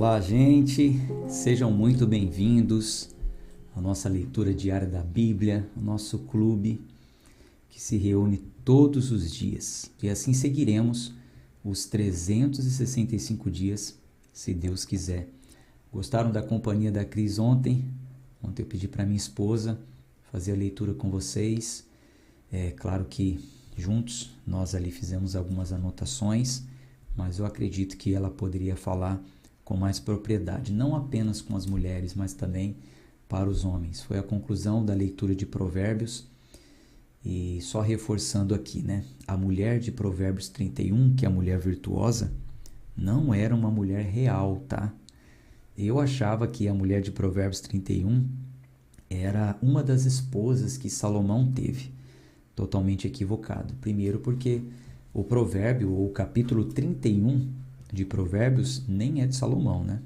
Olá, gente! Sejam muito bem-vindos à nossa leitura diária da Bíblia, o nosso clube que se reúne todos os dias. E assim seguiremos os 365 dias, se Deus quiser. Gostaram da companhia da Cris ontem? Ontem eu pedi para minha esposa fazer a leitura com vocês. É claro que juntos nós ali fizemos algumas anotações, mas eu acredito que ela poderia falar com mais propriedade, não apenas com as mulheres, mas também para os homens. Foi a conclusão da leitura de Provérbios. E só reforçando aqui, né? A mulher de Provérbios 31, que é a mulher virtuosa, não era uma mulher real, tá? Eu achava que a mulher de Provérbios 31 era uma das esposas que Salomão teve. Totalmente equivocado. Primeiro porque o provérbio, ou o capítulo 31 de Provérbios, nem é de Salomão, né?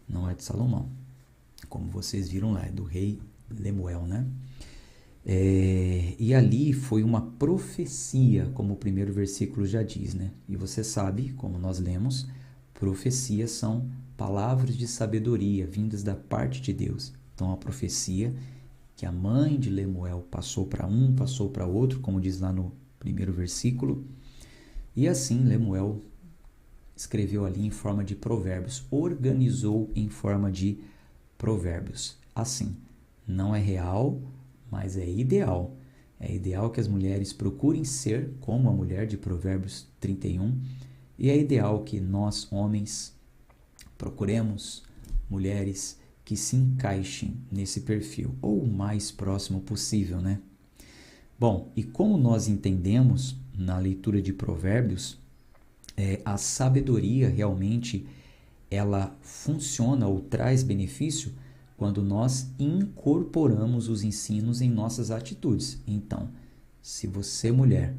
Não é de Salomão. Como vocês viram lá, é do rei Lemuel, né? E ali foi uma profecia, como o primeiro versículo já diz, né? E você sabe, como nós lemos, profecias são palavras de sabedoria vindas da parte de Deus. Então a profecia que a mãe de Lemuel passou para um, passou para outro, como diz lá no primeiro versículo. E assim Lemuel escreveu ali em forma de provérbios, organizou em forma de provérbios. Assim, não é real, mas é ideal. É ideal que as mulheres procurem ser como a mulher de Provérbios 31, e é ideal que nós, homens, procuremos mulheres que se encaixem nesse perfil, ou o mais próximo possível, né? Bom, e como nós entendemos na leitura de Provérbios, a sabedoria realmente ela funciona ou traz benefício quando nós incorporamos os ensinos em nossas atitudes. Então, se você, mulher,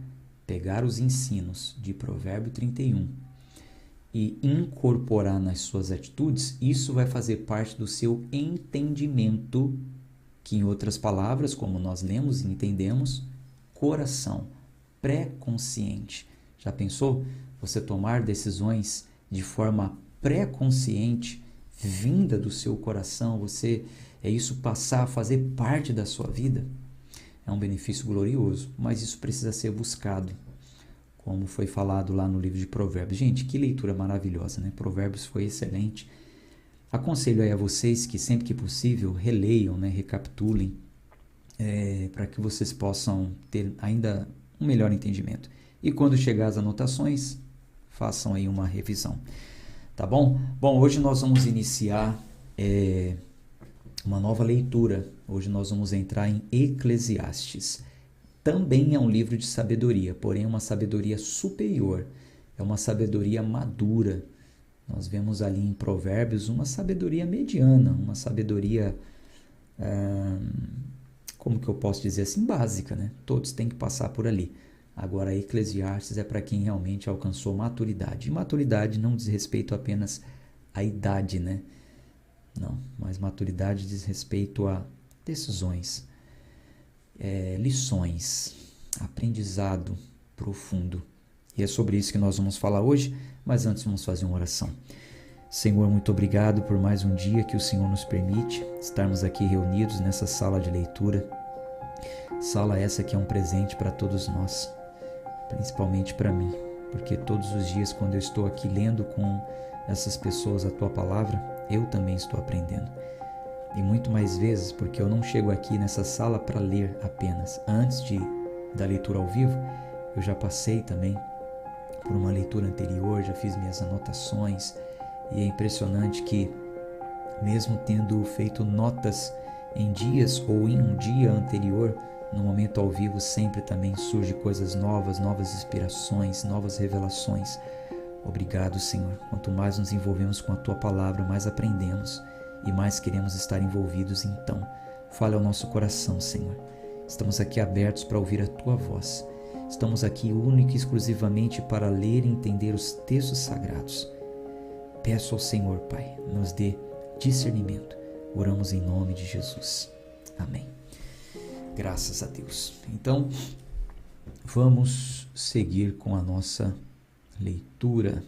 pegar os ensinos de Provérbio 31 e incorporar nas suas atitudes, isso vai fazer parte do seu entendimento, que em outras palavras, como nós lemos e entendemos, coração, pré-consciente. Já pensou? Você tomar decisões de forma pré-consciente, vinda do seu coração, isso passar a fazer parte da sua vida? É um benefício glorioso, mas isso precisa ser buscado, como foi falado lá no livro de Provérbios. Gente, que leitura maravilhosa, né? Provérbios foi excelente. Aconselho aí a vocês que sempre que possível releiam, né? Recapitulem, para que vocês possam ter ainda um melhor entendimento. E quando chegar as anotações, façam aí uma revisão. Tá bom? Bom, hoje nós vamos iniciar uma nova leitura. Hoje nós vamos entrar em Eclesiastes. Também é um livro de sabedoria, porém é uma sabedoria superior, é uma sabedoria madura. Nós vemos ali em Provérbios uma sabedoria mediana, uma sabedoria, como que eu posso dizer assim, básica, né? Todos têm que passar por ali. Agora, Eclesiastes é para quem realmente alcançou maturidade. E maturidade não diz respeito apenas à idade, né? Não, mas maturidade diz respeito a decisões, lições, aprendizado profundo. E é sobre isso que nós vamos falar hoje, mas antes vamos fazer uma oração. Senhor, muito obrigado por mais um dia que o Senhor nos permite estarmos aqui reunidos nessa sala de leitura. Sala essa que é um presente para todos nós, principalmente para mim, porque todos os dias quando eu estou aqui lendo com essas pessoas a Tua Palavra, eu também estou aprendendo. E muito mais vezes porque eu não chego aqui nessa sala para ler apenas. Antes da leitura ao vivo, eu já passei também por uma leitura anterior, já fiz minhas anotações, e é impressionante que, mesmo tendo feito notas em dias ou em um dia anterior, no momento ao vivo sempre também surge coisas novas, novas inspirações, novas revelações. Obrigado, Senhor. Quanto mais nos envolvemos com a Tua Palavra, mais aprendemos e mais queremos estar envolvidos. Então, fale ao nosso coração, Senhor. Estamos aqui abertos para ouvir a Tua voz. Estamos aqui única e exclusivamente para ler e entender os textos sagrados. Peço ao Senhor, Pai, nos dê discernimento. Oramos em nome de Jesus. Amém. Graças a Deus. Então, vamos seguir com a nossa leitura.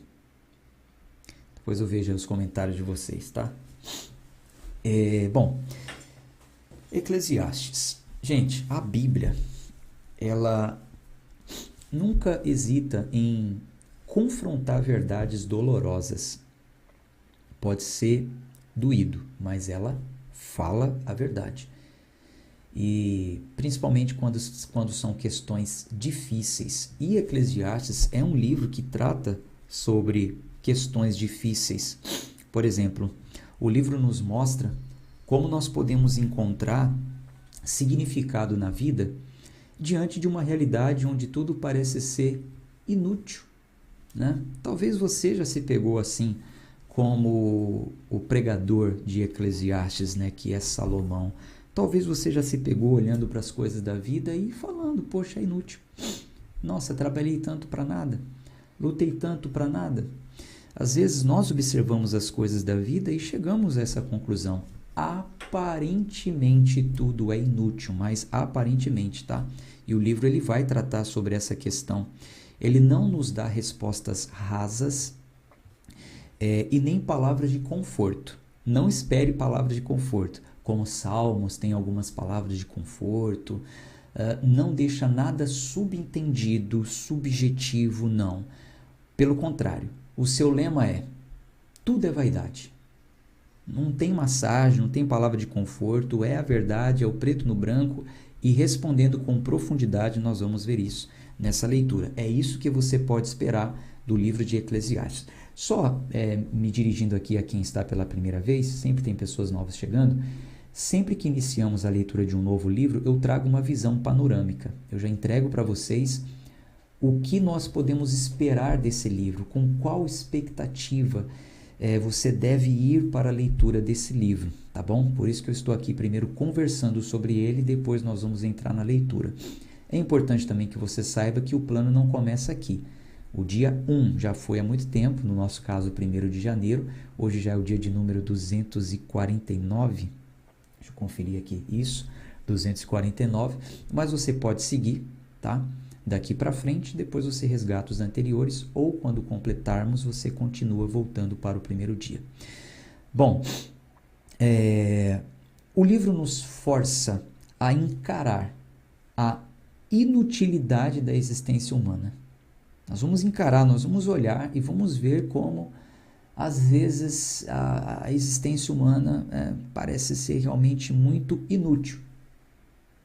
Depois eu vejo os comentários de vocês, tá? Bom, Eclesiastes. Gente, a Bíblia, ela nunca hesita em confrontar verdades dolorosas. Pode ser doído, mas ela fala a verdade. E principalmente quando são questões difíceis. E Eclesiastes é um livro que trata sobre questões difíceis. Por exemplo, o livro nos mostra como nós podemos encontrar significado na vida diante de uma realidade onde tudo parece ser inútil, né? Talvez você já se pegou assim como o pregador de Eclesiastes, né, que é Salomão. Talvez você já se pegou olhando para as coisas da vida e falando, poxa, é inútil. Nossa, trabalhei tanto para nada, lutei tanto para nada. Às vezes nós observamos as coisas da vida e chegamos a essa conclusão. Aparentemente tudo é inútil, mas aparentemente, tá? E o livro ele vai tratar sobre essa questão. Ele não nos dá respostas rasas e nem palavras de conforto. Não espere palavras de conforto. Como Salmos tem algumas palavras de conforto. Não deixa nada subentendido, subjetivo, não. Pelo contrário, o seu lema é: tudo é vaidade. Não tem massagem, não tem palavra de conforto, é a verdade, é o preto no branco. E respondendo com profundidade, nós vamos ver isso nessa leitura. É isso que você pode esperar do livro de Eclesiastes. Só me dirigindo aqui a quem está pela primeira vez, sempre tem pessoas novas chegando. Sempre que iniciamos a leitura de um novo livro, eu trago uma visão panorâmica. Eu já entrego para vocês o que nós podemos esperar desse livro, com qual expectativa você deve ir para a leitura desse livro, tá bom? Por isso que eu estou aqui primeiro conversando sobre ele, depois nós vamos entrar na leitura. É importante também que você saiba que o plano não começa aqui. O dia 1 já foi há muito tempo, no nosso caso 1º de janeiro, hoje já é o dia de número 249, deixa eu conferir aqui, isso, 249, mas você pode seguir, tá? Daqui para frente, depois você resgata os anteriores, ou quando completarmos, você continua voltando para o primeiro dia. Bom, o livro nos força a encarar a inutilidade da existência humana. Nós vamos encarar, nós vamos olhar e vamos ver como, às vezes, a existência humana parece ser realmente muito inútil.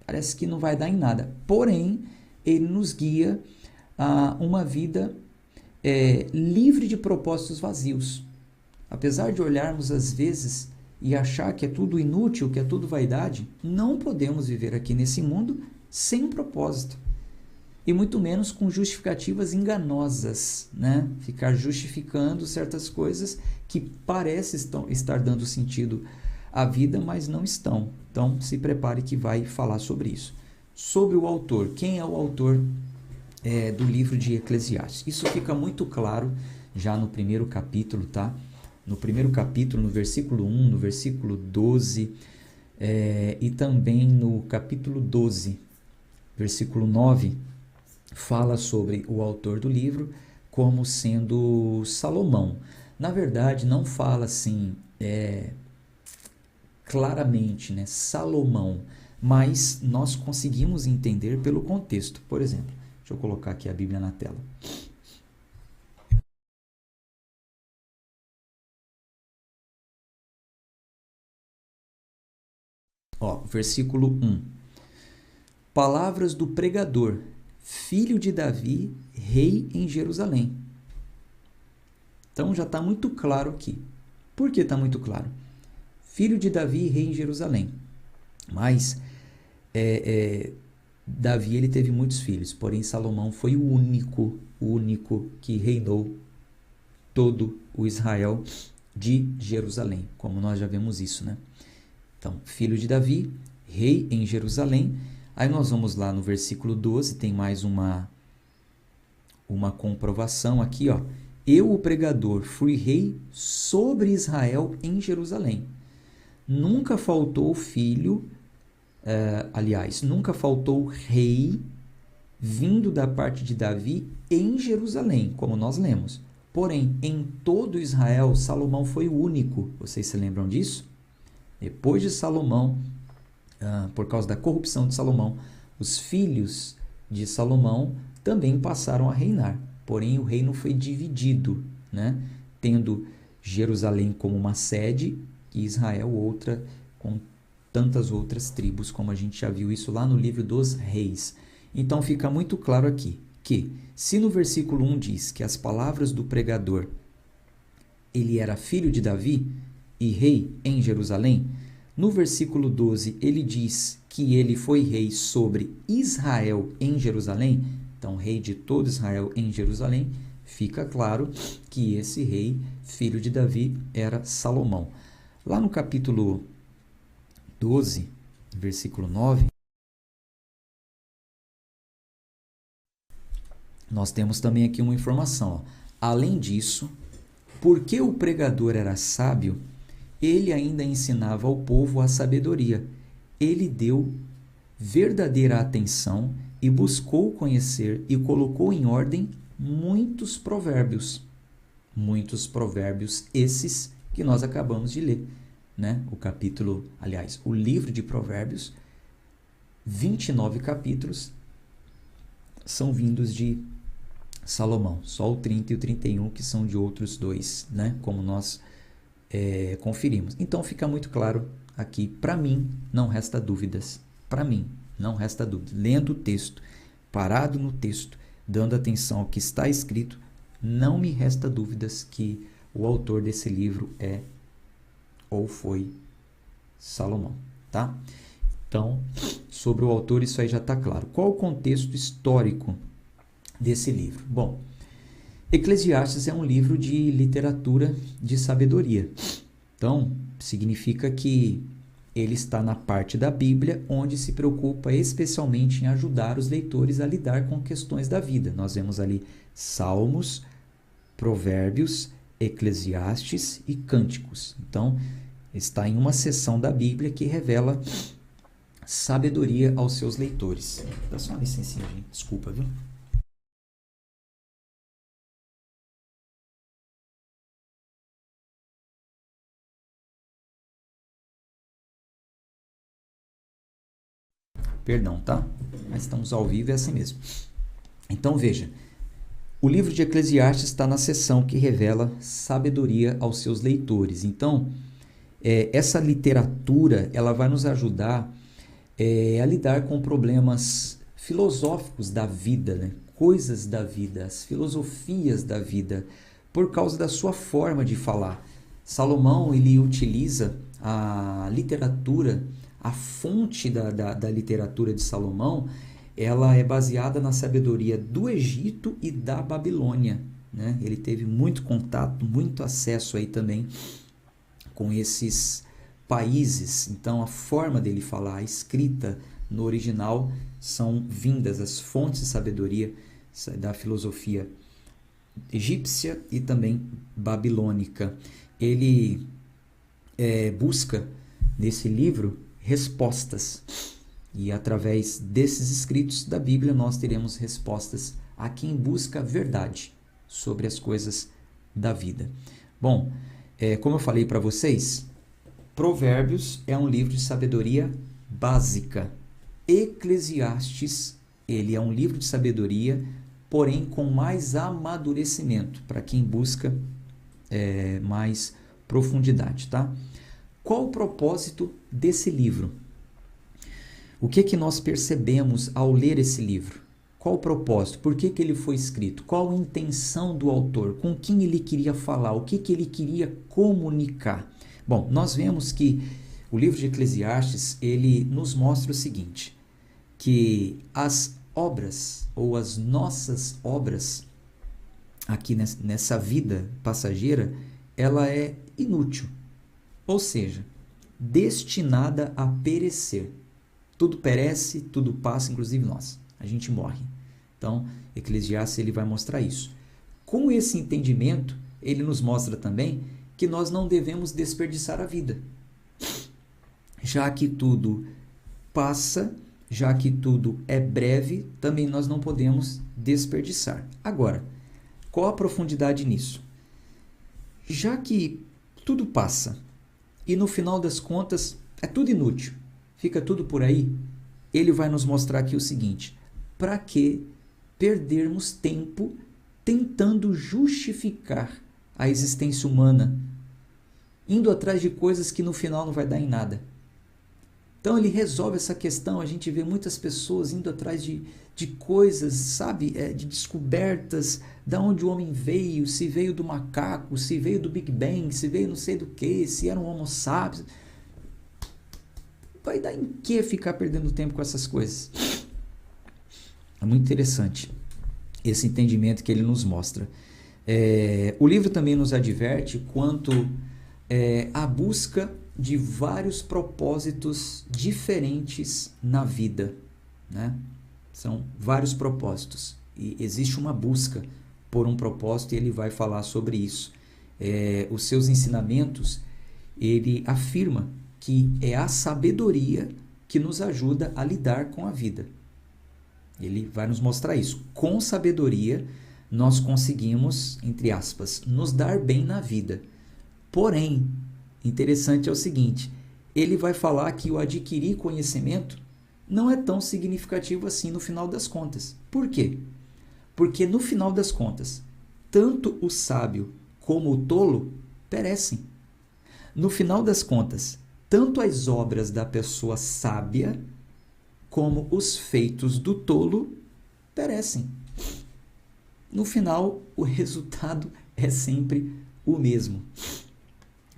Parece que não vai dar em nada. Porém, ele nos guia a uma vida livre de propósitos vazios. Apesar de olharmos, às vezes, e achar que é tudo inútil, que é tudo vaidade, não podemos viver aqui nesse mundo sem um propósito. E muito menos com justificativas enganosas, né? Ficar justificando certas coisas que parecem estar dando sentido à vida, mas não estão. Então, se prepare que vai falar sobre isso. Sobre o autor. Quem é o autor do livro de Eclesiastes? Isso fica muito claro já no primeiro capítulo, tá? No primeiro capítulo, no versículo 1, no versículo 12, e também no capítulo 12, versículo 9, fala sobre o autor do livro como sendo Salomão. Na verdade, não fala assim claramente, né, Salomão, mas nós conseguimos entender pelo contexto. Por exemplo, deixa eu colocar aqui a Bíblia na tela. Versículo 1. Palavras do pregador, filho de Davi, rei em Jerusalém. Então já está muito claro aqui. Por que está muito claro? Filho de Davi, rei em Jerusalém. Mas Davi ele teve muitos filhos, porém Salomão foi o único que reinou todo o Israel de Jerusalém, como nós já vemos isso, né? Então, filho de Davi, rei em Jerusalém. Aí nós vamos lá no versículo 12, tem mais uma comprovação aqui, ó. Eu, o pregador, fui rei sobre Israel em Jerusalém. Nunca faltou filho, nunca faltou rei vindo da parte de Davi em Jerusalém, como nós lemos. Porém, em todo Israel, Salomão foi o único. Vocês se lembram disso? Depois de Salomão, por causa da corrupção de Salomão, os filhos de Salomão também passaram a reinar. Porém, o reino foi dividido, né? Tendo Jerusalém como uma sede e Israel outra, com tantas outras tribos, como a gente já viu isso lá no livro dos Reis. Então fica muito claro aqui que, se no versículo 1 diz que as palavras do pregador, ele era filho de Davi e rei em Jerusalém, no versículo 12 ele diz que ele foi rei sobre Israel em Jerusalém, então rei de todo Israel em Jerusalém, fica claro que esse rei, filho de Davi, era Salomão. Lá no capítulo 12, versículo 9, nós temos também aqui uma informação. Além disso, porque o pregador era sábio, ele ainda ensinava ao povo a sabedoria. Ele deu verdadeira atenção e buscou conhecer e colocou em ordem muitos provérbios. Muitos provérbios esses que nós acabamos de ler, né? O livro de Provérbios, 29 capítulos, são vindos de Salomão. Só o 30 e o 31 que são de outros dois, né? Como nós conferimos. Então fica muito claro aqui, para mim, não resta dúvidas. Para mim, não resta dúvida. Lendo o texto, parado no texto, dando atenção ao que está escrito, não me resta dúvidas que o autor desse livro é ou foi Salomão, tá? Então, sobre o autor, isso aí já está claro. Qual o contexto histórico desse livro? Bom, Eclesiastes é um livro de literatura de sabedoria. Então, significa que ele está na parte da Bíblia onde se preocupa especialmente em ajudar os leitores a lidar com questões da vida. Nós vemos ali Salmos, Provérbios, Eclesiastes e Cânticos. Então, está em uma seção da Bíblia que revela sabedoria aos seus leitores. Dá só uma licencinha, gente. Desculpa, viu? Perdão, tá? Mas estamos ao vivo, é assim mesmo. Então, veja. O livro de Eclesiastes está na seção que revela sabedoria aos seus leitores. Então, essa literatura ela vai nos ajudar a lidar com problemas filosóficos da vida, né? Coisas da vida, as filosofias da vida, por causa da sua forma de falar. Salomão ele utiliza a literatura, a fonte da literatura de Salomão, ela é baseada na sabedoria do Egito e da Babilônia, né? Ele teve muito contato, muito acesso aí também com esses países. Então, a forma dele falar, a escrita no original, são vindas as fontes de sabedoria da filosofia egípcia e também babilônica. Ele busca nesse livro respostas. E através desses escritos da Bíblia nós teremos respostas a quem busca a verdade sobre as coisas da vida. Bom, como eu falei para vocês, Provérbios é um livro de sabedoria básica. Eclesiastes, ele é um livro de sabedoria, porém com mais amadurecimento, para quem busca mais profundidade, tá? Qual o propósito desse livro? O que nós percebemos ao ler esse livro? Qual o propósito? Por que ele foi escrito? Qual a intenção do autor? Com quem ele queria falar? O que ele queria comunicar? Bom, nós vemos que o livro de Eclesiastes, ele nos mostra o seguinte, que as obras, ou as nossas obras, aqui nessa vida passageira, ela é inútil, ou seja, destinada a perecer. Tudo perece, tudo passa, inclusive nós. A gente morre. Então, Eclesiastes ele vai mostrar isso. Com esse entendimento, ele nos mostra também que nós não devemos desperdiçar a vida. Já que tudo passa, já que tudo é breve, também nós não podemos desperdiçar. Agora, Qual a profundidade nisso? Já que tudo passa e no final das contas é tudo inútil, fica tudo por aí, ele vai nos mostrar aqui o seguinte: para que perdermos tempo tentando justificar a existência humana, indo atrás de coisas que no final não vai dar em nada? Então ele resolve essa questão. A gente vê muitas pessoas indo atrás de coisas, sabe, de descobertas, da onde o homem veio, se veio do macaco, se veio do Big Bang, se veio não sei do que, se era um Homo sapiens. Vai dar em que ficar perdendo tempo com essas coisas? É muito interessante esse entendimento que ele nos mostra. O livro também nos adverte quanto à busca de vários propósitos diferentes na vida, né? São vários propósitos e existe uma busca por um propósito, e ele vai falar sobre isso. Os seus ensinamentos, ele afirma que é a sabedoria que nos ajuda a lidar com a vida. Ele vai nos mostrar isso. Com sabedoria, nós conseguimos, entre aspas, nos dar bem na vida. Porém, interessante é o seguinte: ele vai falar que o adquirir conhecimento não é tão significativo assim no final das contas. Por quê? Porque no final das contas, tanto o sábio como o tolo perecem. No final das contas, tanto as obras da pessoa sábia como os feitos do tolo perecem. No final, o resultado é sempre o mesmo.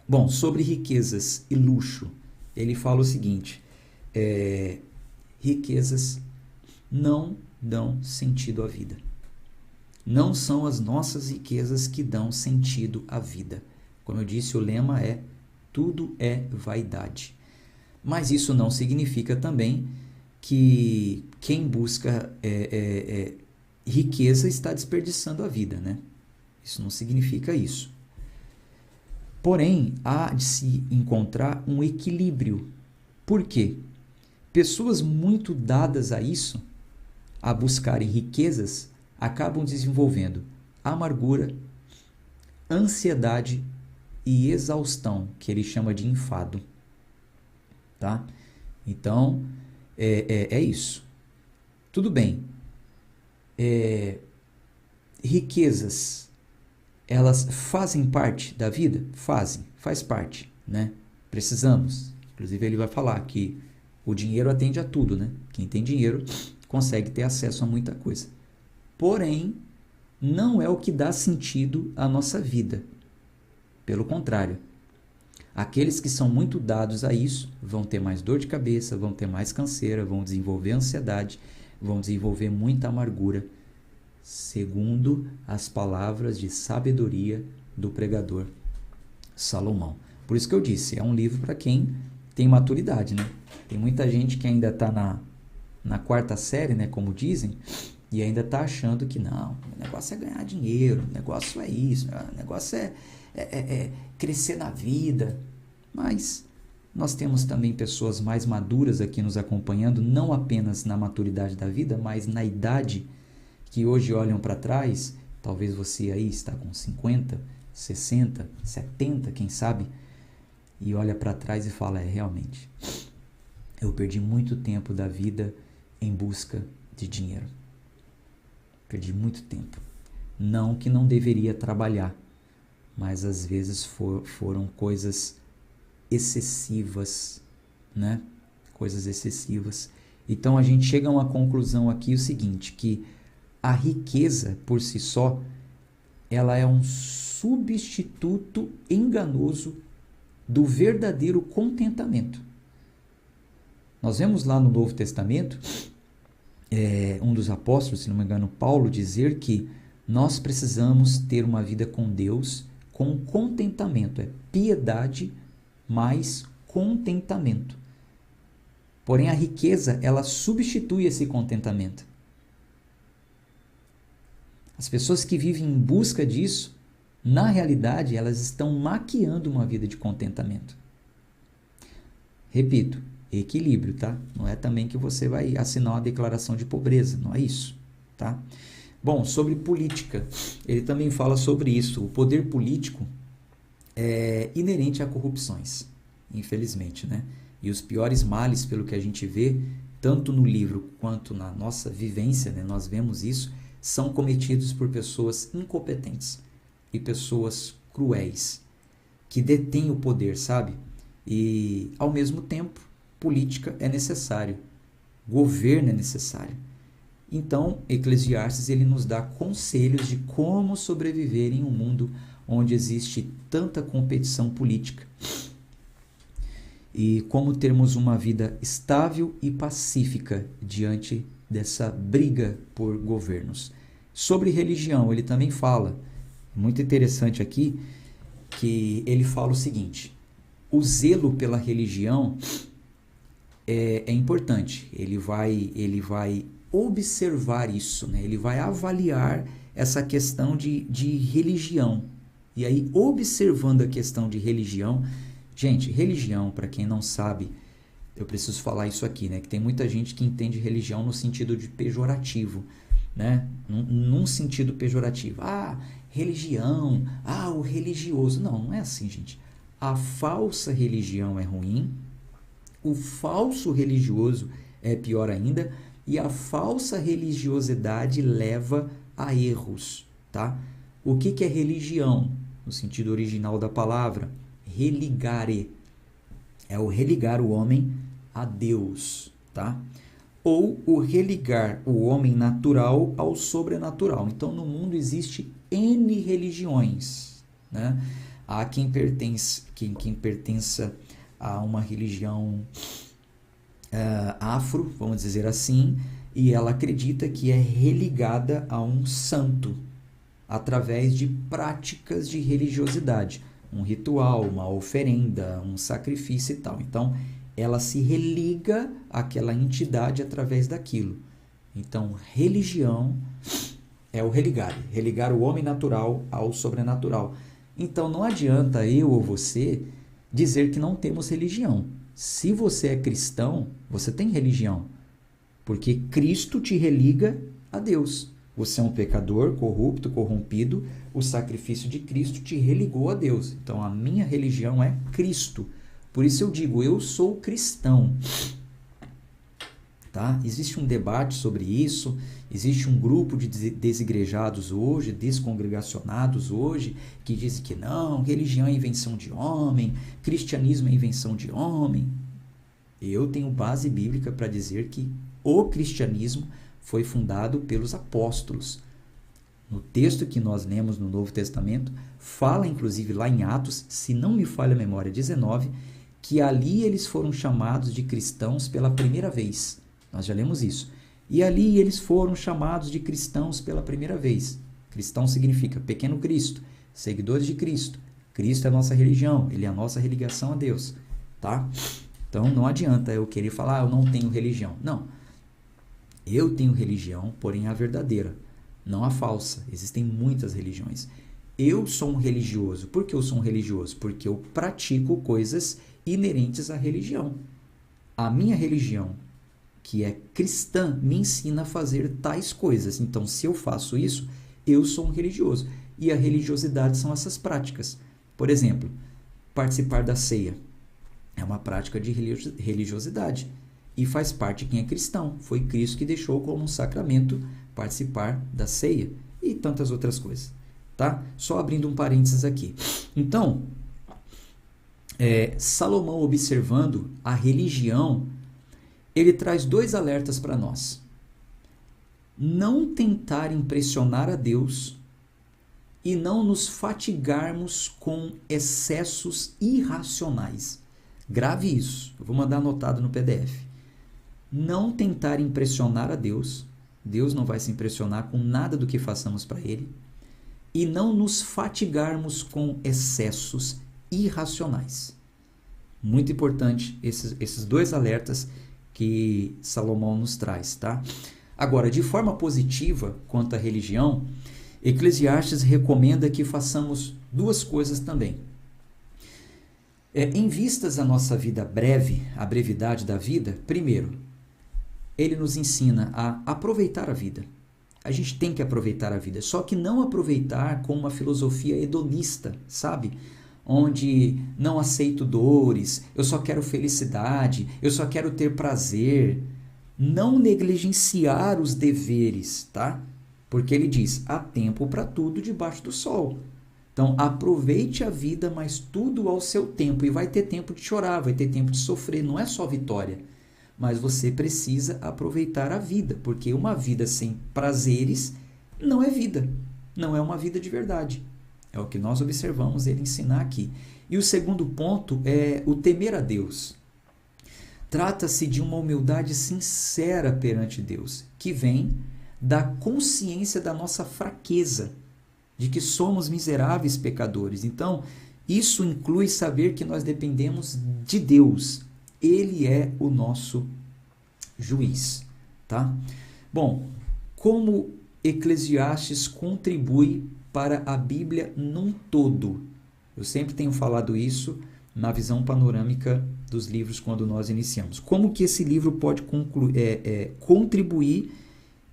Bom, sobre riquezas e luxo, ele fala o seguinte: riquezas não dão sentido à vida. Não são as nossas riquezas que dão sentido à vida. Como eu disse, o lema é: tudo é vaidade. Mas isso não significa também que quem busca riqueza está desperdiçando a vida, né? Isso não significa isso. Porém, há de se encontrar um equilíbrio. Por quê? Pessoas muito dadas a isso, a buscarem riquezas, acabam desenvolvendo amargura, ansiedade e exaustão, que ele chama de enfado. Tá? Então, é isso. Tudo bem. Riquezas, elas fazem parte da vida? Faz parte, né? Precisamos. Inclusive, ele vai falar que o dinheiro atende a tudo, né? Quem tem dinheiro consegue ter acesso a muita coisa. Porém, não é o que dá sentido à nossa vida. Pelo contrário, aqueles que são muito dados a isso vão ter mais dor de cabeça, vão ter mais canseira, vão desenvolver ansiedade, vão desenvolver muita amargura, segundo as palavras de sabedoria do pregador Salomão. Por isso que eu disse, é um livro para quem tem maturidade, né? Tem muita gente que ainda está na quarta série, né, como dizem, e ainda está achando que não, o negócio é ganhar dinheiro, o negócio é isso, o negócio é crescer na vida. Mas nós temos também pessoas mais maduras aqui nos acompanhando, não apenas na maturidade da vida, mas na idade, que hoje olham para trás. Talvez você aí está com 50, 60, 70, quem sabe, e olha para trás e fala: realmente, eu perdi muito tempo da vida em busca de dinheiro. Perdi muito tempo. Não que não deveria trabalhar, mas às vezes foram coisas excessivas, né? Coisas excessivas. Então a gente chega a uma conclusão aqui, o seguinte, que a riqueza por si só, ela é um substituto enganoso do verdadeiro contentamento. Nós vemos lá no Novo Testamento, um dos apóstolos, se não me engano, Paulo, dizer que nós precisamos ter uma vida com Deus com contentamento. É piedade mais contentamento. Porém, a riqueza, ela substitui esse contentamento. As pessoas que vivem em busca disso, na realidade, elas estão maquiando uma vida de contentamento. Repito, equilíbrio, tá? Não é também que você vai assinar uma declaração de pobreza, não é isso, tá? Bom, sobre política, ele também fala sobre isso. O poder político é inerente a corrupções, infelizmente, né? E os piores males, pelo que a gente vê, tanto no livro quanto na nossa vivência, né, nós vemos isso, são cometidos por pessoas incompetentes e pessoas cruéis, que detêm o poder, sabe? E, ao mesmo tempo, política é necessário, governo é necessário. Então, Eclesiastes ele nos dá conselhos de como sobreviver em um mundo onde existe tanta competição política e como termos uma vida estável e pacífica diante dessa briga por governos. Sobre religião, ele também fala, muito interessante aqui, que ele fala o seguinte: o zelo pela religião é importante. Ele vai observar isso, né? Ele vai avaliar essa questão de religião. E aí, observando a questão de religião, gente, religião, para quem não sabe, eu preciso falar isso aqui, né? Que tem muita gente que entende religião no sentido de pejorativo, né? Num sentido pejorativo. Ah, religião, o religioso. Não é assim, gente. A falsa religião é ruim, o falso religioso é pior ainda, e a falsa religiosidade leva a erros, tá? O que é religião? No sentido original da palavra, religare. É o religar o homem a Deus, tá? Ou o religar o homem natural ao sobrenatural. Então, no mundo existe N religiões, né? Há quem pertença a uma religião afro, vamos dizer assim, e ela acredita que é religada a um santo através de práticas de religiosidade, um ritual, uma oferenda, um sacrifício e tal. Então, ela se religa àquela entidade através daquilo. Então, religião é o religar o homem natural ao sobrenatural. Então, não adianta eu ou você dizer que não temos religião. Se você é cristão, você tem religião, porque Cristo te religa a Deus. Você é um pecador, corrupto, corrompido, o sacrifício de Cristo te religou a Deus. Então, a minha religião é Cristo. Por isso eu digo, eu sou cristão. Tá? Existe um debate sobre isso, existe um grupo de desigrejados hoje, descongregacionados hoje, que dizem que não, religião é invenção de homem, cristianismo é invenção de homem. Eu tenho base bíblica para dizer que o cristianismo foi fundado pelos apóstolos. No texto que nós lemos no Novo Testamento, fala inclusive lá em Atos, se não me falha a memória, 19, que ali eles foram chamados de cristãos pela primeira vez. Nós já lemos isso. E ali eles foram chamados de cristãos pela primeira vez. Cristão significa pequeno Cristo, seguidores de Cristo. Cristo é a nossa religião, ele é a nossa religação a Deus, tá? Então não adianta eu querer falar, eu não tenho religião. Não. Eu tenho religião, porém a verdadeira, não a falsa. Existem muitas religiões. Eu sou um religioso. Por que eu sou um religioso? Porque eu pratico coisas inerentes à religião. A minha religião, que é cristã, me ensina a fazer tais coisas. Então, se eu faço isso, eu sou um religioso. E a religiosidade são essas práticas. Por exemplo, participar da ceia é uma prática de religiosidade. E faz parte de quem é cristão. Foi Cristo que deixou como um sacramento participar da ceia. E tantas outras coisas. Tá? Só abrindo um parênteses aqui. Então, Salomão, observando a religião, ele traz dois alertas para nós. Não tentar impressionar a Deus e não nos fatigarmos com excessos irracionais. Grave isso, eu vou mandar anotado no PDF. Não tentar impressionar a Deus, Deus não vai se impressionar com nada do que façamos para Ele, e não nos fatigarmos com excessos irracionais. Muito importante esses dois alertas que Salomão nos traz, tá? Agora, de forma positiva quanto à religião, Eclesiastes recomenda que façamos duas coisas também. Em vistas à nossa vida breve, a brevidade da vida, primeiro, ele nos ensina a aproveitar a vida, A gente tem que aproveitar a vida, só que não aproveitar com uma filosofia hedonista, sabe? Onde não aceito dores, eu só quero felicidade, eu só quero ter prazer. Não negligenciar os deveres, tá? Porque ele diz, há tempo para tudo debaixo do sol. Então, aproveite a vida, mas tudo ao seu tempo. E vai ter tempo de chorar, vai ter tempo de sofrer, não é só vitória. Mas você precisa aproveitar a vida, porque uma vida sem prazeres não é vida, não é uma vida de verdade. É o que nós observamos ele ensinar aqui. E o segundo ponto é o temer a Deus. Trata-se de uma humildade sincera perante Deus, que vem da consciência da nossa fraqueza, de que somos miseráveis pecadores. Então, isso inclui saber que nós dependemos de Deus. Ele é o nosso juiz, tá? Bom, como Eclesiastes contribui para a Bíblia num todo? Eu sempre tenho falado isso na visão panorâmica dos livros quando nós iniciamos. Como que esse livro pode contribuir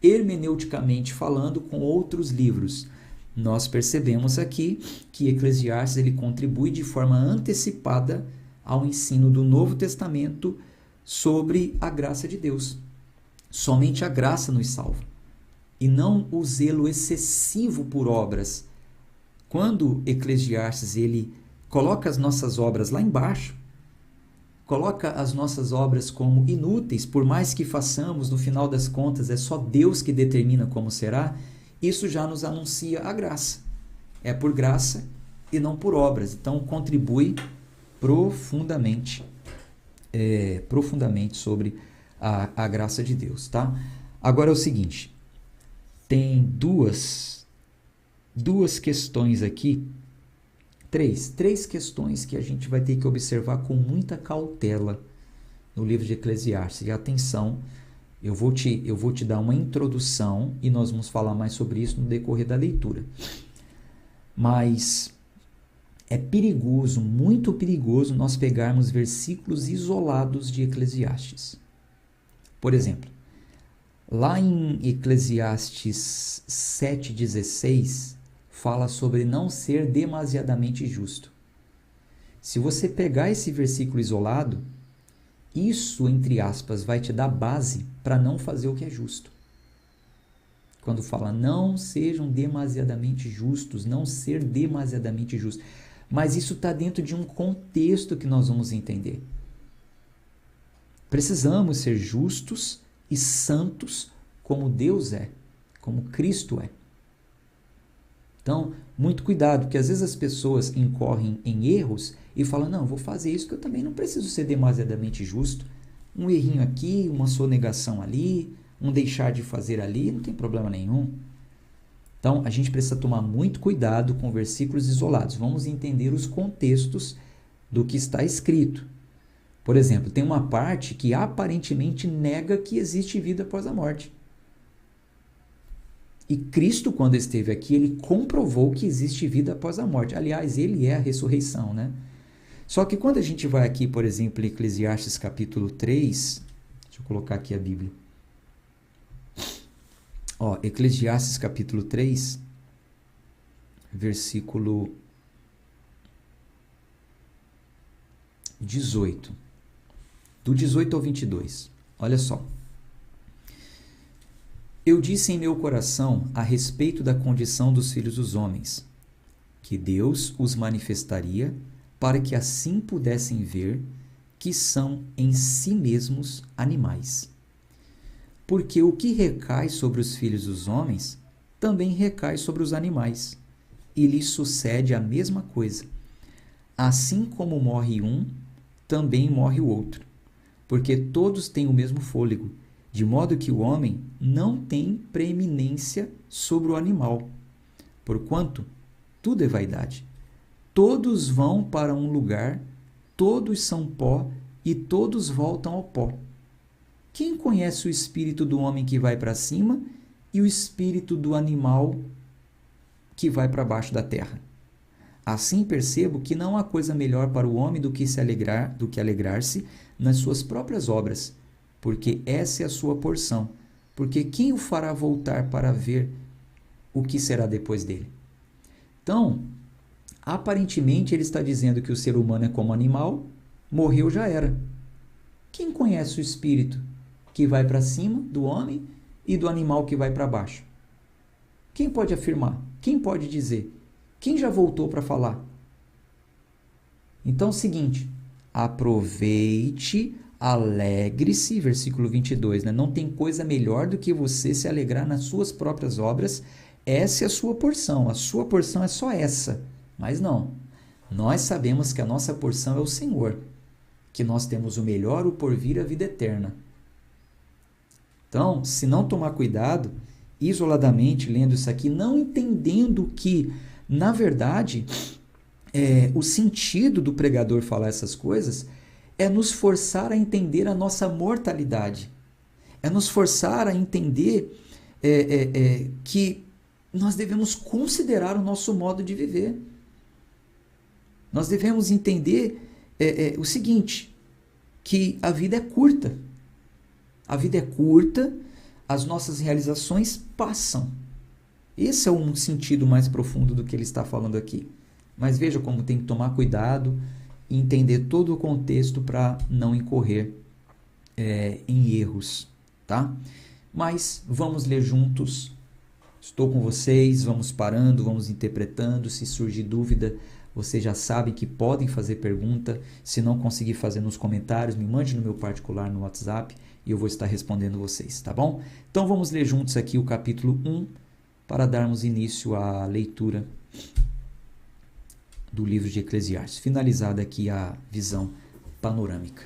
hermeneuticamente falando com outros livros? Nós percebemos aqui que Eclesiastes ele contribui de forma antecipada ao ensino do Novo Testamento sobre a graça de Deus. Somente a graça nos salva, e não o zelo excessivo por obras. Quando Eclesiastes ele coloca as nossas obras lá embaixo, coloca as nossas obras como inúteis, por mais que façamos, no final das contas é só Deus que determina como será, isso já nos anuncia a graça. É por graça e não por obras. Então contribui profundamente sobre a graça de Deus, tá? Agora é o seguinte, tem duas questões aqui, três questões que a gente vai ter que observar com muita cautela no livro de Eclesiastes. E atenção, eu vou te dar uma introdução e nós vamos falar mais sobre isso no decorrer da leitura. Mas é perigoso, muito perigoso, nós pegarmos versículos isolados de Eclesiastes. Por exemplo, lá em Eclesiastes 7,16, fala sobre não ser demasiadamente justo. Se você pegar esse versículo isolado, isso, entre aspas, vai te dar base para não fazer o que é justo. Quando fala não sejam demasiadamente justos, não ser demasiadamente justo. Mas isso está dentro de um contexto que nós vamos entender. Precisamos ser justos e santos como Deus é, como Cristo é. Então, muito cuidado, porque às vezes as pessoas incorrem em erros e falam, não, vou fazer isso que eu também não preciso ser demasiadamente justo. Um errinho aqui, uma sonegação ali, um deixar de fazer ali, não tem problema nenhum. Então, a gente precisa tomar muito cuidado com versículos isolados. Vamos entender os contextos do que está escrito. Por exemplo, tem uma parte que aparentemente nega que existe vida após a morte. E Cristo, quando esteve aqui, ele comprovou que existe vida após a morte. Aliás, ele é a ressurreição, né? Só que quando a gente vai aqui, por exemplo, em Eclesiastes capítulo 3, deixa eu colocar aqui a Bíblia. Eclesiastes capítulo 3, versículo 18. Do 18 ao 22. Olha só. Eu disse em meu coração a respeito da condição dos filhos dos homens, que Deus os manifestaria para que assim pudessem ver que são em si mesmos animais. Porque o que recai sobre os filhos dos homens também recai sobre os animais, e lhes sucede a mesma coisa. Assim como morre um, também morre o outro, porque todos têm o mesmo fôlego, de modo que o homem não tem preeminência sobre o animal, porquanto tudo é vaidade. Todos vão para um lugar, todos são pó e todos voltam ao pó. Quem conhece o espírito do homem que vai para cima e o espírito do animal que vai para baixo da terra? Assim percebo que não há coisa melhor para o homem do que alegrar-se nas suas próprias obras, porque essa é a sua porção, Porque quem o fará voltar para ver o que será depois dele? Então, aparentemente ele está dizendo que o ser humano é como animal, morreu, já era. Quem conhece o espírito que vai para cima do homem e do animal que vai para baixo? Quem pode afirmar? Quem pode dizer? Quem já voltou para falar? Então é o seguinte, aproveite, alegre-se, versículo 22, né? Não tem coisa melhor do que você se alegrar nas suas próprias obras. Essa é a sua porção é só essa. Mas não, nós sabemos que a nossa porção é o Senhor, que nós temos o melhor, o porvir, a vida eterna. Então, se não tomar cuidado, isoladamente, lendo isso aqui, não entendendo que, na verdade, o sentido do pregador falar essas coisas é nos forçar a entender a nossa mortalidade, é nos forçar a entender que nós devemos considerar o nosso modo de viver. Nós devemos entender o seguinte, que a vida é curta. A vida é curta, as nossas realizações passam. Esse é um sentido mais profundo do que ele está falando aqui. Mas veja como tem que tomar cuidado e entender todo o contexto para não incorrer em erros, tá? Mas vamos ler juntos. Estou com vocês, vamos parando, vamos interpretando. Se surgir dúvida, vocês já sabem que podem fazer pergunta. Se não conseguir fazer nos comentários, me mande no meu particular no WhatsApp e eu vou estar respondendo vocês, tá bom? Então vamos ler juntos aqui o capítulo 1 para darmos início à leitura do livro de Eclesiastes. Finalizada aqui a visão panorâmica.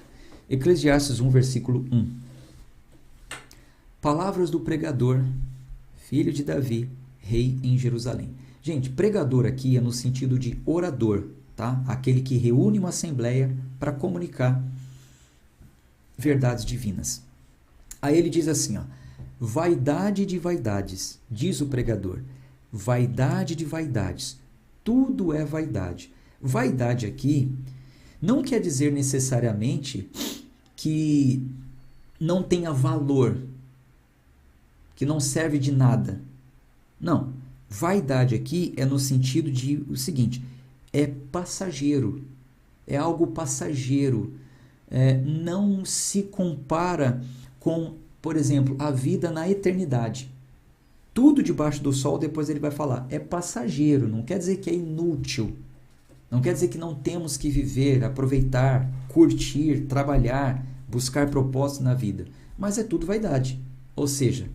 Eclesiastes 1, versículo 1. Palavras do pregador, filho de Davi, rei em Jerusalém. Gente, pregador aqui é no sentido de orador, tá? Aquele que reúne uma assembleia para comunicar verdades divinas. Aí ele diz assim, ó, vaidade de vaidades, diz o pregador, vaidade de vaidades, tudo é vaidade. Vaidade aqui não quer dizer necessariamente que não tenha valor, que não serve de nada. Não. Vaidade aqui é no sentido de o seguinte, é passageiro, é algo passageiro, não se compara com, por exemplo, a vida na eternidade. Tudo debaixo do sol, depois ele vai falar, é passageiro, não quer dizer que é inútil, não quer dizer que não temos que viver, aproveitar, curtir, trabalhar, buscar propósito na vida, mas é tudo vaidade, ou seja,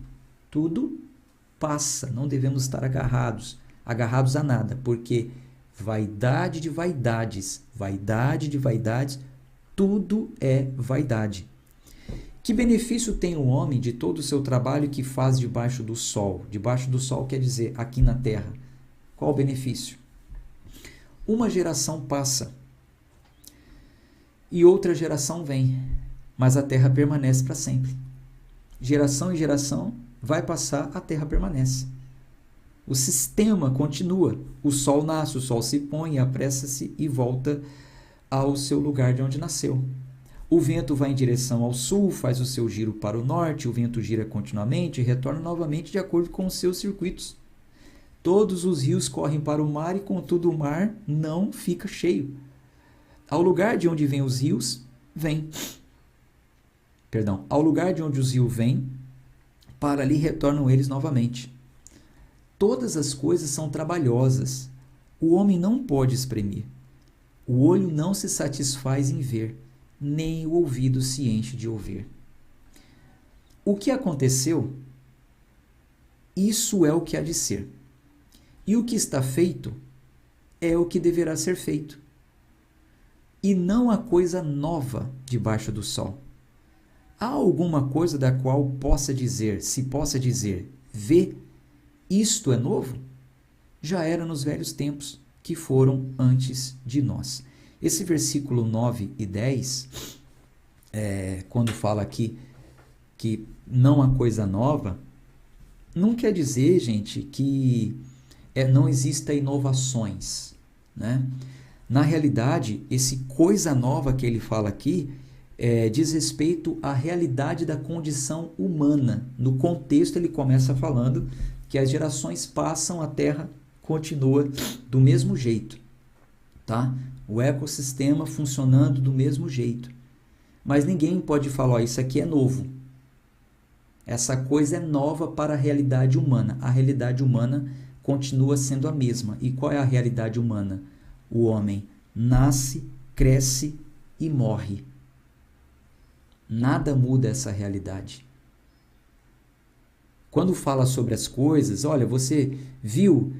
tudo passa, não devemos estar agarrados a nada, porque vaidade de vaidades, tudo é vaidade. Que benefício tem o homem de todo o seu trabalho que faz debaixo do sol? Debaixo do sol quer dizer aqui na terra. Qual o benefício? Uma geração passa e outra geração vem, mas a terra permanece para sempre. Geração em geração vai passar, a terra permanece. O sistema continua. O sol nasce, o sol se põe, apressa-se e volta ao seu lugar de onde nasceu. O vento vai em direção ao sul, faz o seu giro para o norte, o vento gira continuamente e retorna novamente de acordo com os seus circuitos. Todos os rios correm para o mar e, contudo, o mar não fica cheio. Ao lugar de onde vêm os rios, ao lugar de onde os rios vêm, para ali retornam eles novamente. Todas as coisas são trabalhosas. O homem não pode exprimir. O olho não se satisfaz em ver, nem o ouvido se enche de ouvir. O que aconteceu, isso é o que há de ser. E o que está feito, é o que deverá ser feito. E não há coisa nova debaixo do sol. Há alguma coisa da qual se possa dizer, vê, isto é novo? Já era nos velhos tempos, que foram antes de nós. Esse versículo 9 e 10, quando fala aqui que não há coisa nova, não quer dizer, gente, que não existam inovações, né? Na realidade, esse coisa nova que ele fala aqui diz respeito à realidade da condição humana. No contexto, ele começa falando que as gerações passam, a Terra continua do mesmo jeito, tá? O ecossistema funcionando do mesmo jeito. Mas ninguém pode falar, ó, isso aqui é novo. Essa coisa é nova para a realidade humana. A realidade humana continua sendo a mesma. E qual é a realidade humana? O homem nasce, cresce e morre. Nada muda essa realidade. Quando fala sobre as coisas, olha, você viu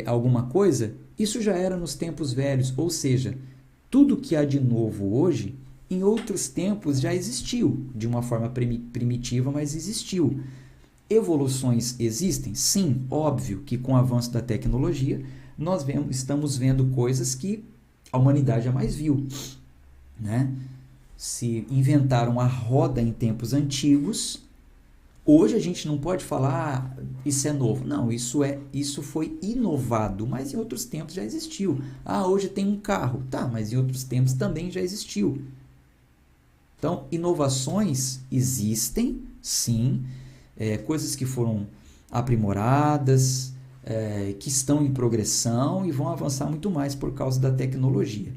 alguma coisa? Isso já era nos tempos velhos, ou seja, tudo que há de novo hoje, em outros tempos já existiu, de uma forma primitiva, mas existiu. Evoluções existem? Sim, óbvio que com o avanço da tecnologia, nós estamos vendo coisas que a humanidade jamais viu, né? Se inventaram a roda em tempos antigos, hoje a gente não pode falar, isso é novo. Não, isso foi inovado, mas em outros tempos já existiu. Hoje tem um carro. Tá, mas em outros tempos também já existiu. Então, inovações existem, sim, coisas que foram aprimoradas, que estão em progressão e vão avançar muito mais por causa da tecnologia.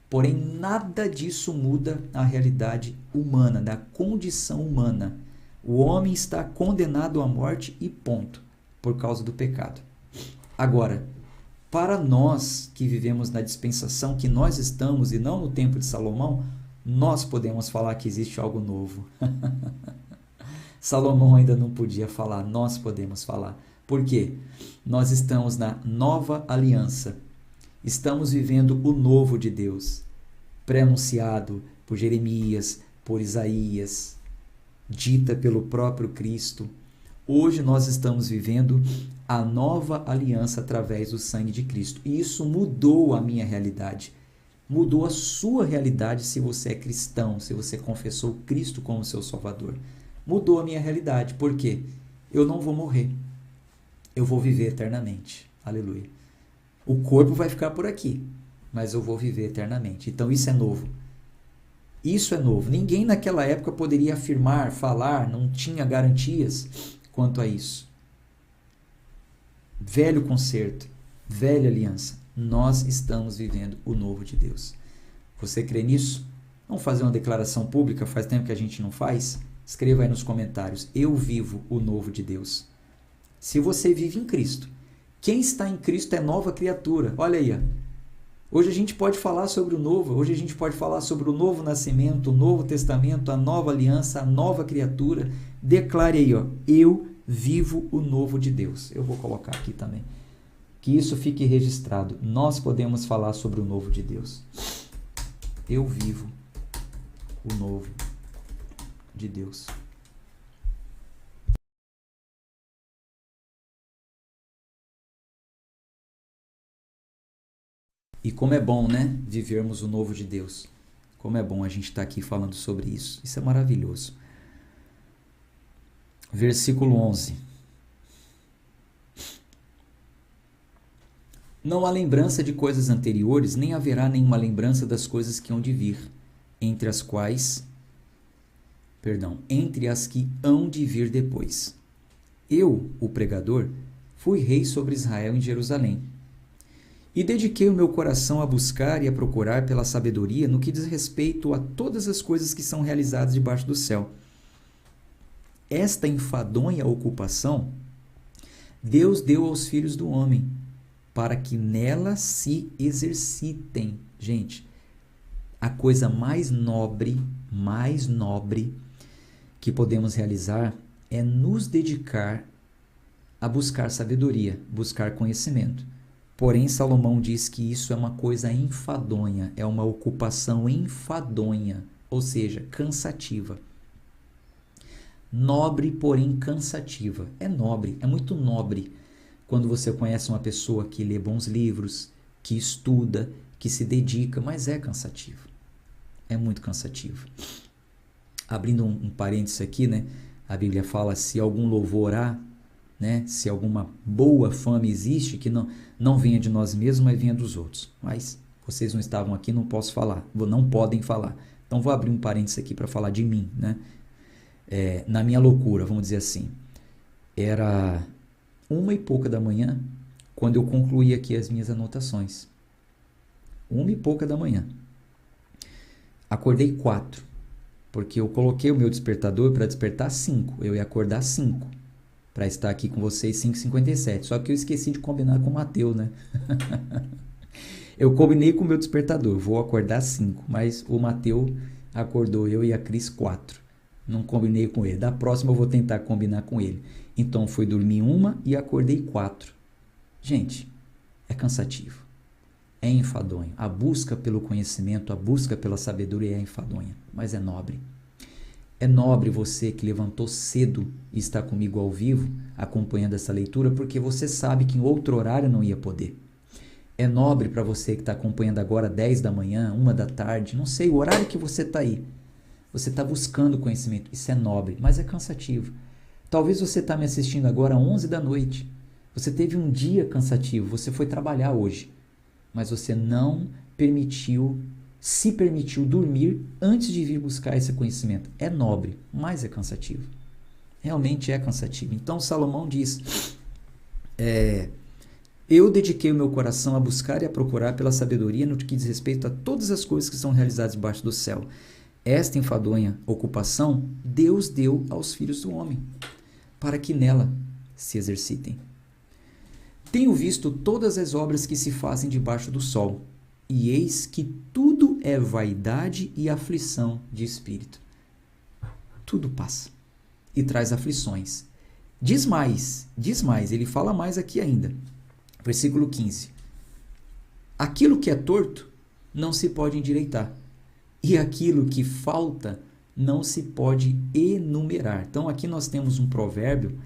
Porém, nada disso muda a realidade humana, da condição humana. O homem está condenado à morte e ponto, por causa do pecado. Agora, para nós que vivemos na dispensação que nós estamos e não no tempo de Salomão, nós podemos falar que existe algo novo. Salomão ainda não podia falar, nós podemos falar. Por quê? Nós estamos na nova aliança. Estamos vivendo o novo de Deus, pré-anunciado por Jeremias, por Isaías, dita pelo próprio Cristo. Hoje nós estamos vivendo a nova aliança através do sangue de Cristo. E isso mudou a minha realidade. Mudou a sua realidade se você é cristão, se você confessou Cristo como seu Salvador. Mudou a minha realidade. Por quê? Eu não vou morrer. Eu vou viver eternamente. Aleluia. O corpo vai ficar por aqui, mas eu vou viver eternamente. Então isso é novo. Isso é novo. Ninguém naquela época poderia afirmar, falar, não tinha garantias quanto a isso. Velho concerto, velha aliança. Nós estamos vivendo o novo de Deus. Você crê nisso? Vamos fazer uma declaração pública? Faz tempo que a gente não faz? Escreva aí nos comentários. Eu vivo o novo de Deus. Se você vive em Cristo, quem está em Cristo é nova criatura. Olha aí, ó. Hoje a gente pode falar sobre o novo, hoje a gente pode falar sobre o novo nascimento, o novo testamento, a nova aliança, a nova criatura. Declare aí, ó, eu vivo o novo de Deus. Eu vou colocar aqui também. Que isso fique registrado. Nós podemos falar sobre o novo de Deus. Eu vivo o novo de Deus. E como é bom, né? Vivermos o novo de Deus. Como é bom a gente estar aqui falando sobre isso. Isso é maravilhoso. Versículo 11. Não há lembrança de coisas anteriores, nem haverá nenhuma lembrança das coisas que hão de vir, entre as que hão de vir depois. Eu, o pregador, fui rei sobre Israel em Jerusalém. E dediquei o meu coração a buscar e a procurar pela sabedoria no que diz respeito a todas as coisas que são realizadas debaixo do céu. Esta enfadonha ocupação Deus deu aos filhos do homem, para que nela se exercitem. Gente, a coisa mais nobre que podemos realizar é nos dedicar a buscar sabedoria, buscar conhecimento. Porém, Salomão diz que isso é uma coisa enfadonha, é uma ocupação enfadonha, ou seja, cansativa. Nobre, porém cansativa. É nobre, é muito nobre quando você conhece uma pessoa que lê bons livros, que estuda, que se dedica, mas é cansativo. É muito cansativo. Abrindo um parênteses aqui, né? A Bíblia fala, se algum louvor há, né? Se alguma boa fama existe, que não venha de nós mesmos, mas venha dos outros. Mas vocês não estavam aqui, não posso falar, não podem falar. Então vou abrir um parênteses aqui para falar de mim, né? Na minha loucura, vamos dizer assim. Era 1h pouca da manhã quando eu concluí aqui as minhas anotações. 1h pouca da manhã. Acordei 4, porque eu coloquei o meu despertador para despertar 5. Eu ia acordar 5 para estar aqui com vocês 5h57. Só que eu esqueci de combinar com o Mateus, né? Eu combinei com o meu despertador, vou acordar 5, mas o Mateus acordou eu e a Cris 4. Não combinei com ele. Da próxima eu vou tentar combinar com ele. Então fui dormir 1 e acordei 4. Gente, é cansativo. É enfadonho. A busca pelo conhecimento, a busca pela sabedoria é enfadonha, mas é nobre. É nobre você que levantou cedo e está comigo ao vivo, acompanhando essa leitura, porque você sabe que em outro horário não ia poder. É nobre para você que está acompanhando agora 10 da manhã, 1 da tarde, não sei, o horário que você está aí. Você está buscando conhecimento, isso é nobre, mas é cansativo. Talvez você está me assistindo agora às 11 da noite. Você teve um dia cansativo, você foi trabalhar hoje, mas você não se permitiu dormir antes de vir buscar esse conhecimento. É nobre, mas é cansativo. Realmente é cansativo. Então Salomão diz, eu dediquei o meu coração a buscar e a procurar pela sabedoria no que diz respeito a todas as coisas que são realizadas debaixo do céu. Esta enfadonha ocupação Deus deu aos filhos do homem, para que nela se exercitem. Tenho visto todas as obras que se fazem debaixo do sol, e eis que tudo é vaidade e aflição de espírito. Tudo passa e traz aflições. Diz mais, ele fala mais aqui ainda. Versículo 15. Aquilo que é torto não se pode endireitar, e aquilo que falta não se pode enumerar. Então aqui nós temos um provérbio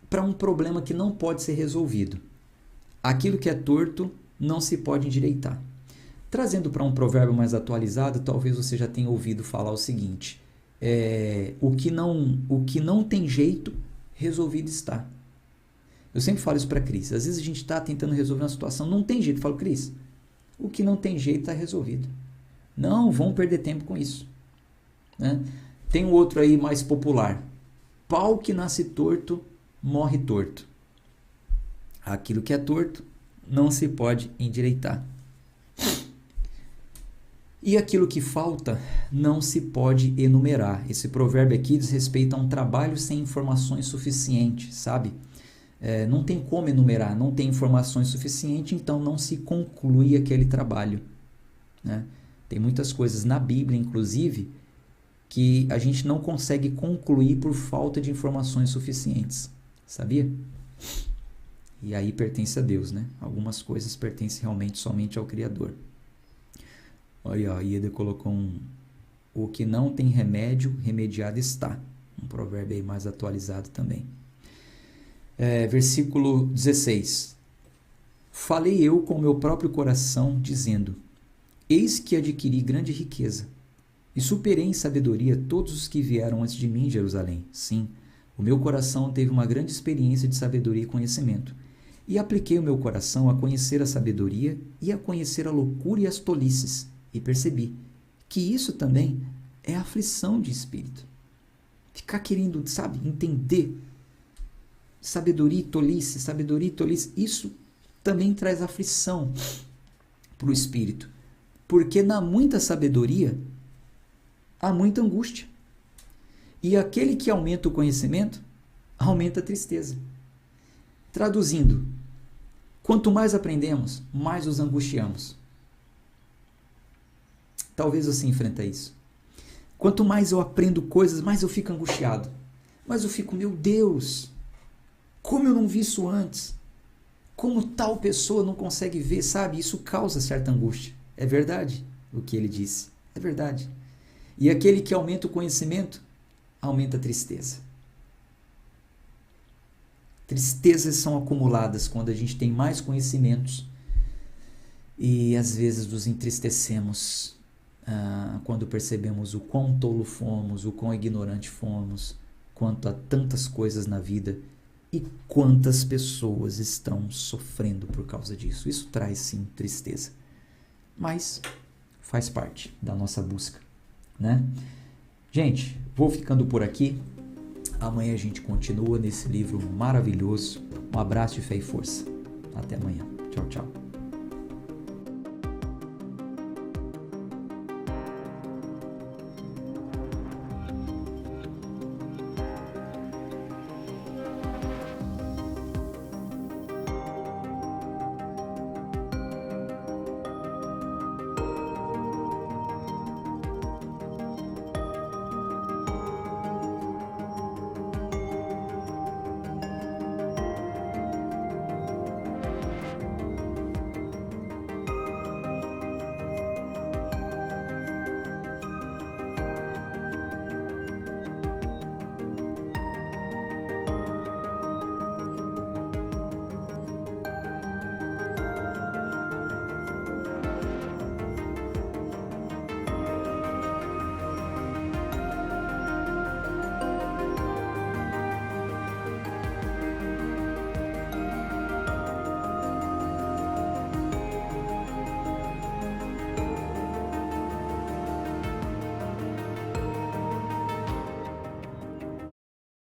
para um problema que não pode ser resolvido. Aquilo que é torto não se pode endireitar. Trazendo para um provérbio mais atualizado, talvez você já tenha ouvido falar o seguinte, o que não tem jeito, resolvido está. Eu sempre falo isso para a Cris. Às vezes a gente está tentando resolver uma situação, não tem jeito. Eu falo, Cris, o que não tem jeito está resolvido. Não vão perder tempo com isso. Né? Tem um outro aí mais popular. Pau que nasce torto, morre torto. Aquilo que é torto não se pode endireitar. E aquilo que falta não se pode enumerar. Esse provérbio aqui diz respeito a um trabalho sem informações suficientes, sabe? Não tem como enumerar, não tem informações suficientes, então não se conclui aquele trabalho. Né? Tem muitas coisas na Bíblia, inclusive, que a gente não consegue concluir por falta de informações suficientes. Sabia? E aí pertence a Deus, né? Algumas coisas pertencem realmente somente ao Criador. Olha, a Ieda colocou o que não tem remédio, remediado está. Um provérbio aí mais atualizado também. Versículo 16. Falei eu com o meu próprio coração, dizendo, eis que adquiri grande riqueza, e superei em sabedoria todos os que vieram antes de mim em Jerusalém. Sim, o meu coração teve uma grande experiência de sabedoria e conhecimento, e apliquei o meu coração a conhecer a sabedoria e a conhecer a loucura e as tolices, e percebi que isso também é aflição de espírito. Ficar querendo, sabe, entender sabedoria e tolice, isso também traz aflição para o espírito. Porque na muita sabedoria, há muita angústia. E aquele que aumenta o conhecimento, aumenta a tristeza. Traduzindo, quanto mais aprendemos, mais nos angustiamos. Talvez você enfrenta isso. Quanto mais eu aprendo coisas, mais eu fico angustiado. Mas eu fico, meu Deus, como eu não vi isso antes? Como tal pessoa não consegue ver, sabe? Isso causa certa angústia. É verdade o que ele disse. É verdade. E aquele que aumenta o conhecimento, aumenta a tristeza. Tristezas são acumuladas quando a gente tem mais conhecimentos e às vezes nos entristecemos quando percebemos o quão tolo fomos, o quão ignorante fomos, quanto a tantas coisas na vida e quantas pessoas estão sofrendo por causa disso. Isso traz sim tristeza. Mas faz parte da nossa busca, né? Gente, vou ficando por aqui. Amanhã a gente continua nesse livro maravilhoso. Um abraço de fé e força. Até amanhã. Tchau, tchau.